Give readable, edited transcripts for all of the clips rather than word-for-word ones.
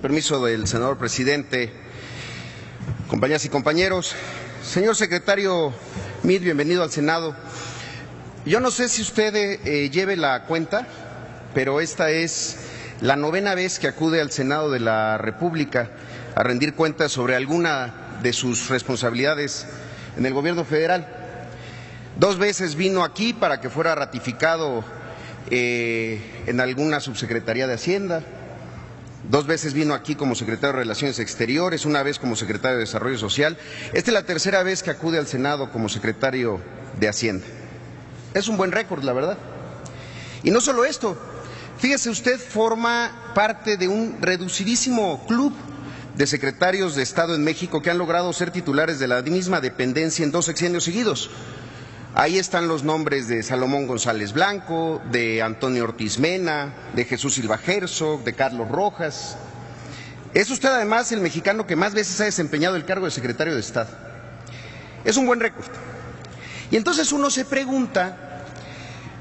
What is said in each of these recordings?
permiso del senador presidente, compañeras y compañeros, señor secretario Meade, bienvenido al Senado. Yo no sé si usted lleve la cuenta, pero esta es la 9ª vez que acude al Senado de la República a rendir cuentas sobre alguna de sus responsabilidades en el gobierno federal. 2 veces vino aquí para que fuera ratificado en alguna subsecretaría de Hacienda. 2 veces vino aquí como secretario de Relaciones Exteriores, 1 vez como secretario de Desarrollo Social. Esta es la 3ª vez que acude al Senado como secretario de Hacienda. Es un buen récord, la verdad. Y no solo esto, fíjese usted, forma parte de un reducidísimo club de secretarios de Estado en México que han logrado ser titulares de la misma dependencia en 2 sexenios seguidos. Ahí están los nombres de Salomón González Blanco, de Antonio Ortiz Mena, de Jesús Silva Herzog, de Carlos Rojas. Es usted además el mexicano que más veces ha desempeñado el cargo de secretario de Estado. Es un buen récord. Y entonces uno se pregunta,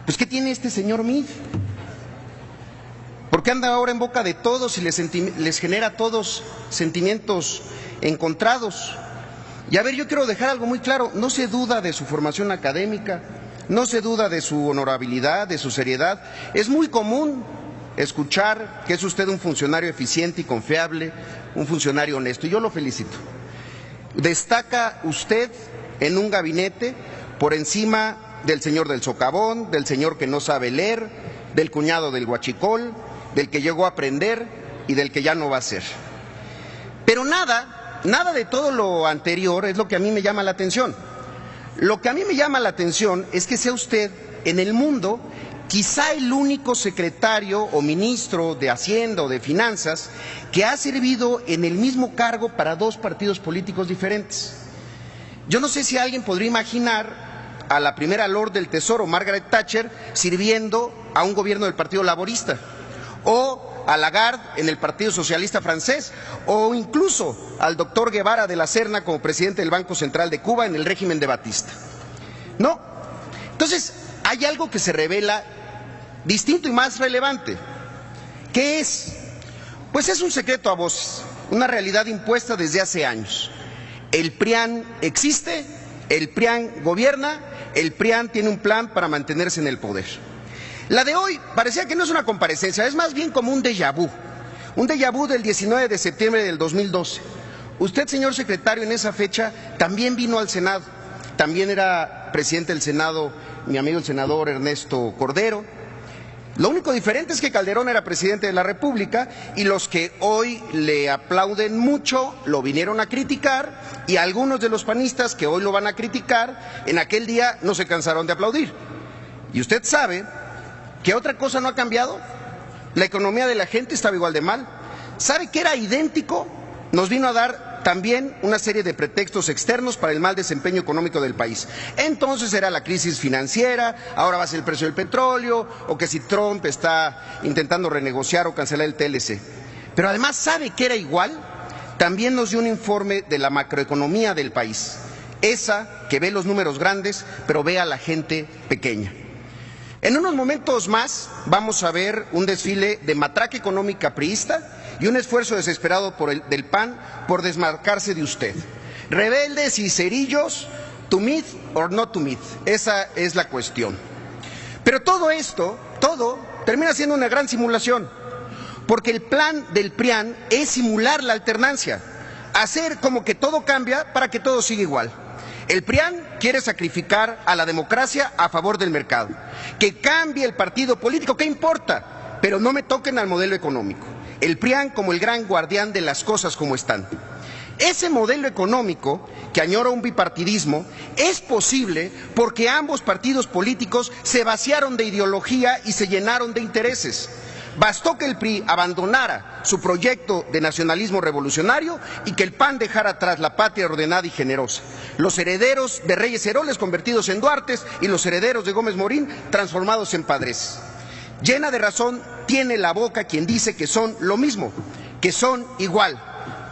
pues ¿qué tiene este señor Meade? ¿Por qué anda ahora en boca de todos y les genera a todos sentimientos encontrados? Y a ver, yo quiero dejar algo muy claro, no se duda de su formación académica, no se duda de su honorabilidad, de su seriedad. Es muy común escuchar que es usted un funcionario eficiente y confiable, un funcionario honesto, y yo lo felicito. Destaca usted en un gabinete por encima del señor del socavón, del señor que no sabe leer, del cuñado del huachicol, del que llegó a aprender y del que ya no va a ser. Pero nada de todo lo anterior es lo que a mí me llama la atención. Lo que a mí me llama la atención es que sea usted en el mundo quizá el único secretario o ministro de Hacienda o de Finanzas que ha servido en el mismo cargo para 2 partidos políticos diferentes. Yo no sé si alguien podría imaginar a la primera Lord del Tesoro, Margaret Thatcher, sirviendo a un gobierno del Partido Laborista, o a Lagarde en el Partido Socialista francés, o incluso al doctor Guevara de la Serna como presidente del Banco Central de Cuba en el régimen de Batista. No. Entonces, hay algo que se revela distinto y más relevante. ¿Qué es? Pues es un secreto a voces, una realidad impuesta desde hace años. El PRIAN existe, el PRIAN gobierna, el PRIAN tiene un plan para mantenerse en el poder. La de hoy parecía que no es una comparecencia, es más bien como un déjà vu del 19 de septiembre del 2012. Usted, señor secretario, en esa fecha también vino al Senado, también era presidente del Senado mi amigo el senador Ernesto Cordero. Lo único diferente es que Calderón era presidente de la República y los que hoy le aplauden mucho lo vinieron a criticar, y algunos de los panistas que hoy lo van a criticar, en aquel día no se cansaron de aplaudir. Y usted sabe que otra cosa no ha cambiado. La economía de la gente estaba igual de mal. ¿Sabe que era idéntico? Nos vino a dar también una serie de pretextos externos para el mal desempeño económico del país. Entonces era la crisis financiera, ahora va a ser el precio del petróleo, o que si Trump está intentando renegociar o cancelar el TLC. Pero además, ¿sabe que era igual? También nos dio un informe de la macroeconomía del país, esa que ve los números grandes, pero ve a la gente pequeña. En unos momentos más vamos a ver un desfile de matraca económica priista y un esfuerzo desesperado del PAN por desmarcarse de usted. Rebeldes y cerillos, to meet or not to meet, esa es la cuestión. Pero todo esto, termina siendo una gran simulación, porque el plan del PRIAN es simular la alternancia, hacer como que todo cambia para que todo siga igual. El PRIAN quiere sacrificar a la democracia a favor del mercado. Que cambie el partido político, ¿qué importa? Pero no me toquen al modelo económico. El PRIAN como el gran guardián de las cosas como están. Ese modelo económico, que añora un bipartidismo, es posible porque ambos partidos políticos se vaciaron de ideología y se llenaron de intereses. Bastó que el PRI abandonara su proyecto de nacionalismo revolucionario y que el PAN dejara atrás la patria ordenada y generosa. Los herederos de Reyes Heroles convertidos en Duartes y los herederos de Gómez Morín transformados en Padres. Llena de razón tiene la boca quien dice que son lo mismo, que son igual,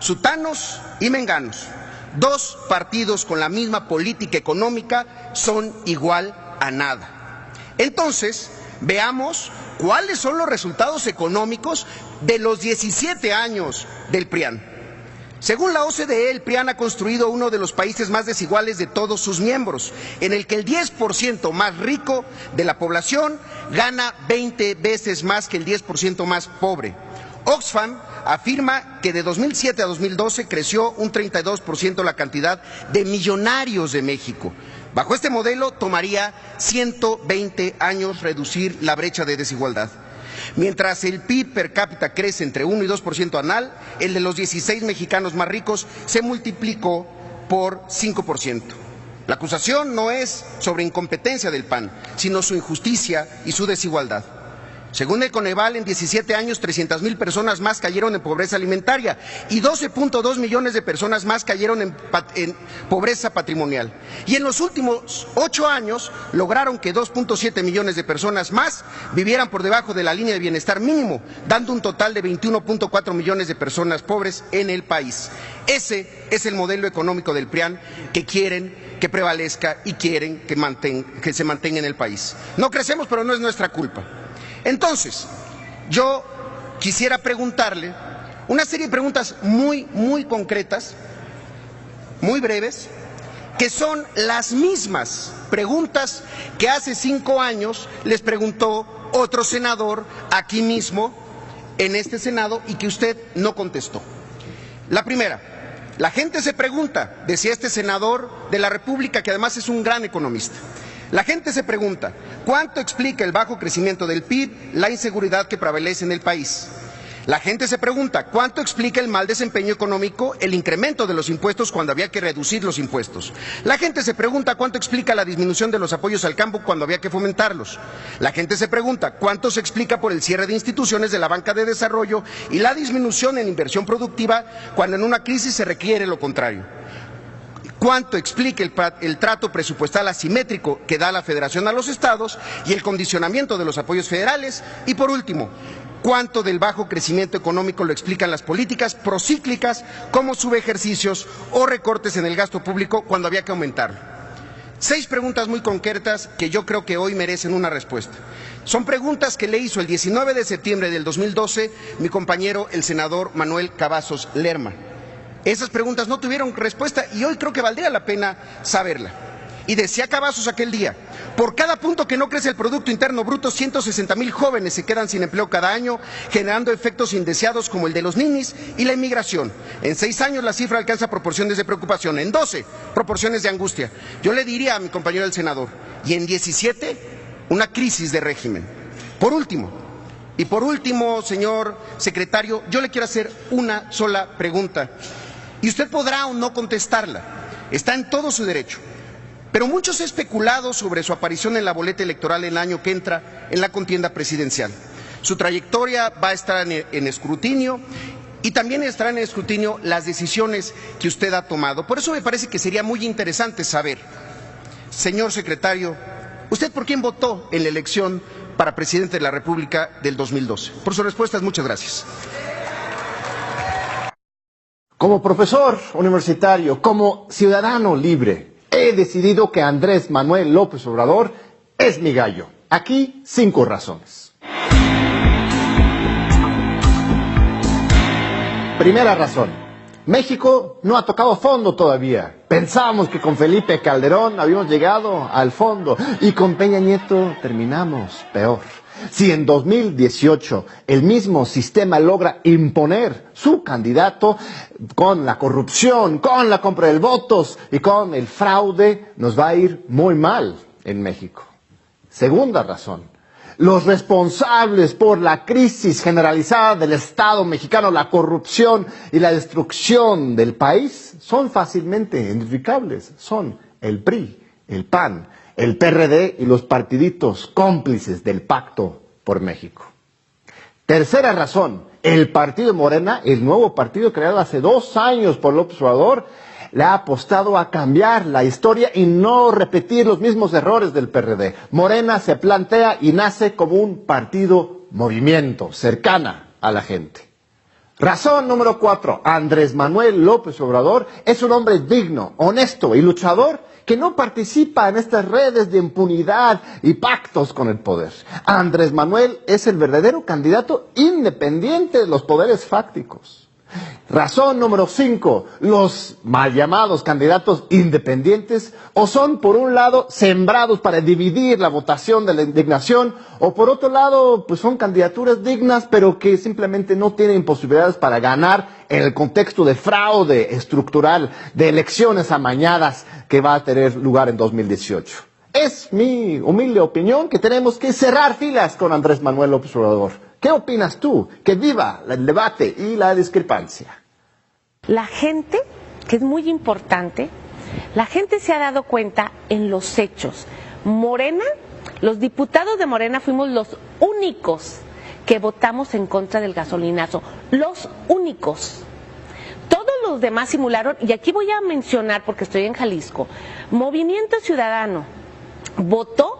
sutanos y menganos. 2 partidos con la misma política económica son igual a nada. Entonces, veamos cuáles son los resultados económicos de los 17 años del PRIAN. Según la OCDE, el PRIAN ha construido uno de los países más desiguales de todos sus miembros, en el que el 10% más rico de la población gana 20 veces más que el 10% más pobre. Oxfam afirma que de 2007 a 2012 creció un 32% la cantidad de millonarios de México. Bajo este modelo tomaría 120 años reducir la brecha de desigualdad. Mientras el PIB per cápita crece entre 1 y 2% anual, el de los 16 mexicanos más ricos se multiplicó por 5%. La acusación no es sobre incompetencia del PAN, sino su injusticia y su desigualdad. Según el Coneval, en 17 años 300,000 personas más cayeron en pobreza alimentaria y 12.2 millones de personas más cayeron en pobreza patrimonial. Y en los últimos 8 años lograron que 2.7 millones de personas más vivieran por debajo de la línea de bienestar mínimo, dando un total de 21.4 millones de personas pobres en el país. Ese es el modelo económico del PRIAN que quieren que prevalezca y quieren que se mantenga en el país. No crecemos, pero no es nuestra culpa. Entonces, yo quisiera preguntarle una serie de preguntas muy concretas, muy breves, que son las mismas preguntas que hace 5 años les preguntó otro senador aquí mismo, en este Senado, y que usted no contestó. La primera, la gente se pregunta, decía este senador de la República, que además es un gran economista, la gente se pregunta, ¿cuánto explica el bajo crecimiento del PIB la inseguridad que prevalece en el país? La gente se pregunta, ¿cuánto explica el mal desempeño económico el incremento de los impuestos cuando había que reducir los impuestos? La gente se pregunta, ¿cuánto explica la disminución de los apoyos al campo cuando había que fomentarlos? La gente se pregunta, ¿cuánto se explica por el cierre de instituciones de la banca de desarrollo y la disminución en inversión productiva cuando en una crisis se requiere lo contrario? ¿Cuánto explica el trato presupuestal asimétrico que da la Federación a los estados y el condicionamiento de los apoyos federales? Y por último, ¿cuánto del bajo crecimiento económico lo explican las políticas procíclicas como subejercicios o recortes en el gasto público cuando había que aumentarlo? 6 preguntas muy concretas que yo creo que hoy merecen una respuesta. Son preguntas que le hizo el 19 de septiembre del 2012 mi compañero el senador Manuel Cavazos Lerma. Esas preguntas no tuvieron respuesta y hoy creo que valdría la pena saberla. Y decía Cavazos aquel día, por cada punto que no crece el Producto Interno Bruto, 160,000 jóvenes se quedan sin empleo cada año, generando efectos indeseados como el de los ninis y la inmigración. En 6 años la cifra alcanza proporciones de preocupación, en 12 proporciones de angustia. Yo le diría a mi compañero el senador, y en 17 una crisis de régimen. Por último, señor secretario, yo le quiero hacer una sola pregunta. Y usted podrá o no contestarla, está en todo su derecho. Pero mucho se ha especulado sobre su aparición en la boleta electoral el año que entra en la contienda presidencial. Su trayectoria va a estar en escrutinio y también estarán en escrutinio las decisiones que usted ha tomado. Por eso me parece que sería muy interesante saber, señor secretario, ¿usted por quién votó en la elección para presidente de la República del 2012? Por sus respuestas, muchas gracias. Como profesor universitario, como ciudadano libre, he decidido que Andrés Manuel López Obrador es mi gallo. Aquí 5 razones. Primera razón. México no ha tocado fondo todavía. Pensábamos que con Felipe Calderón habíamos llegado al fondo y con Peña Nieto terminamos peor. Si en 2018 el mismo sistema logra imponer su candidato con la corrupción, con la compra de votos y con el fraude, nos va a ir muy mal en México. Segunda razón. Los responsables por la crisis generalizada del Estado mexicano, la corrupción y la destrucción del país, son fácilmente identificables. Son el PRI, el PAN, el PRD y los partiditos cómplices del Pacto por México. Tercera razón, el partido Morena, el nuevo partido creado hace 2 años por López Obrador, le ha apostado a cambiar la historia y no repetir los mismos errores del PRD. Morena se plantea y nace como un partido movimiento, cercana a la gente. Razón número 4. Andrés Manuel López Obrador es un hombre digno, honesto y luchador que no participa en estas redes de impunidad y pactos con el poder. Andrés Manuel es el verdadero candidato independiente de los poderes fácticos. Razón número 5. Los mal llamados candidatos independientes o son por un lado sembrados para dividir la votación de la indignación o por otro lado pues son candidaturas dignas pero que simplemente no tienen posibilidades para ganar en el contexto de fraude estructural de elecciones amañadas que va a tener lugar en 2018. Es mi humilde opinión que tenemos que cerrar filas con Andrés Manuel López Obrador. ¿Qué opinas tú? Que viva el debate y la discrepancia. La gente, que es muy importante, la gente se ha dado cuenta en los hechos. Morena, los diputados de Morena fuimos los únicos que votamos en contra del gasolinazo. Los únicos. Todos los demás simularon, y aquí voy a mencionar porque estoy en Jalisco, Movimiento Ciudadano votó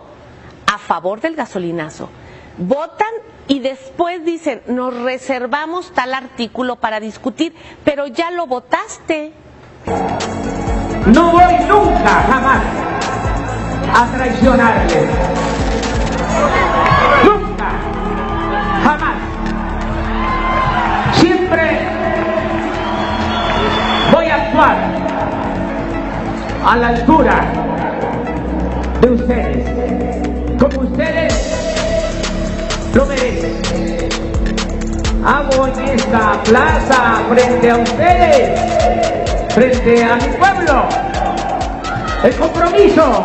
a favor del gasolinazo. Votan y después dicen, nos reservamos tal artículo para discutir, pero ya lo votaste. No voy nunca, jamás, a traicionarles. Nunca, jamás. Siempre voy a actuar a la altura de ustedes, como ustedes lo merecen. Hago en esta plaza frente a ustedes, frente a mi pueblo, el compromiso